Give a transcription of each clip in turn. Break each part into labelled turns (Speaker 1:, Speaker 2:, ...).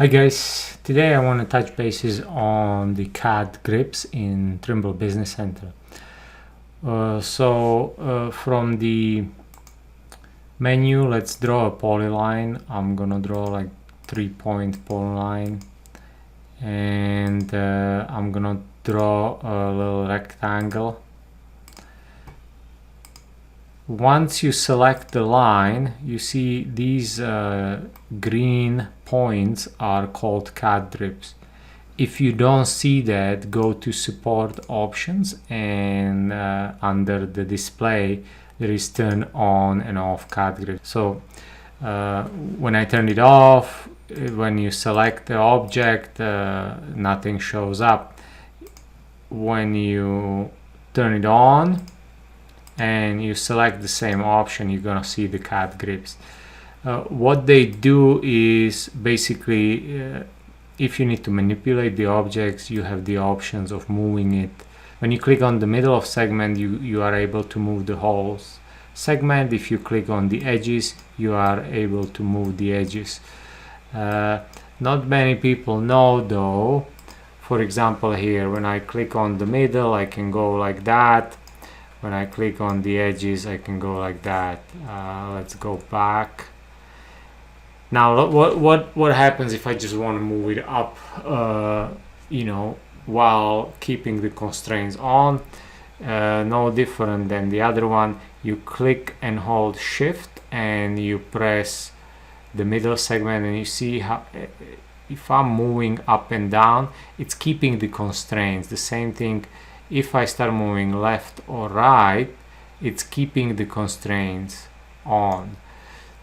Speaker 1: Hi guys, today I want to touch bases on the CAD grips in Trimble Business Center. From the menu, let's draw a polyline. I'm gonna draw like 3-point polyline, and I'm gonna draw a little rectangle. Once you select the line, you see these green points are called CAD grips. If you don't see that, go to support options, and under the display there is turn on and off CAD grip. So when I turn it off, when you select the object, nothing shows up. When you turn it on and you select the same option, you're gonna see the CAD grips. What they do is basically, if you need to manipulate the objects, you have the options of moving it. When you click on the middle of segment, you are able to move the whole segment. If you click on the edges, you are able to move the edges. Not many people know though. For example, here when I click on the middle, I can go like that. When I click on the edges, I can go like that. Let's go back. Now, what happens if I just want to move it up, while keeping the constraints on? No different than the other one. You click and hold Shift, and you press the middle segment, and you see how if I'm moving up and down, it's keeping the constraints. The same thing. If I start moving left or right, it's keeping the constraints on.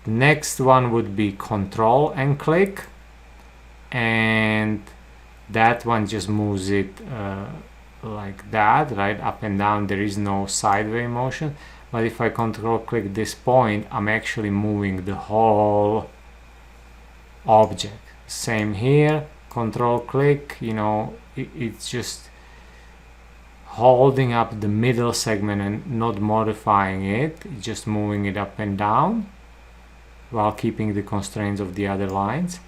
Speaker 1: The next one would be Control and click, and that one just moves it like that, right, up and down. There is no sideways motion. But if I Control click this point, I'm actually moving the whole object. Same here, Control click, it's just holding up the middle segment and not modifying it, just moving it up and down while keeping the constraints of the other lines.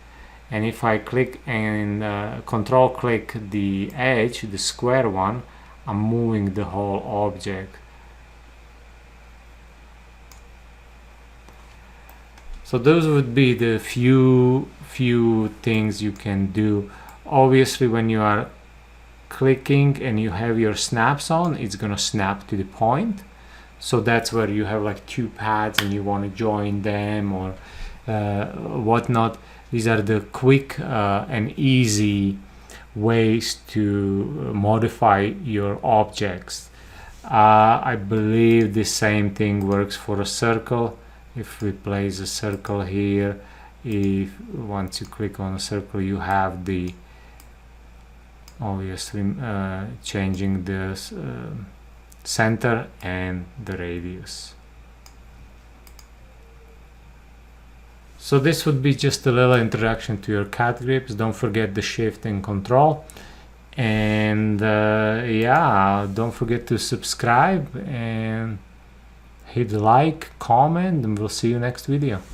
Speaker 1: And if I click and Control click the edge, the square one, I'm moving the whole object. So those would be the few things you can do. Obviously, when you are clicking and you have your snaps on, it's gonna snap to the point. So that's where you have like two pads and you want to join them or whatnot. These are the quick and easy ways to modify your objects. I believe the same thing works for a circle. If we place a circle here, once you click on a circle, you have the obviously changing the center and the radius. So this would be just a little introduction to your CAD grips. Don't forget the Shift and Control, and don't forget to subscribe and hit like, comment, and we'll see you next video.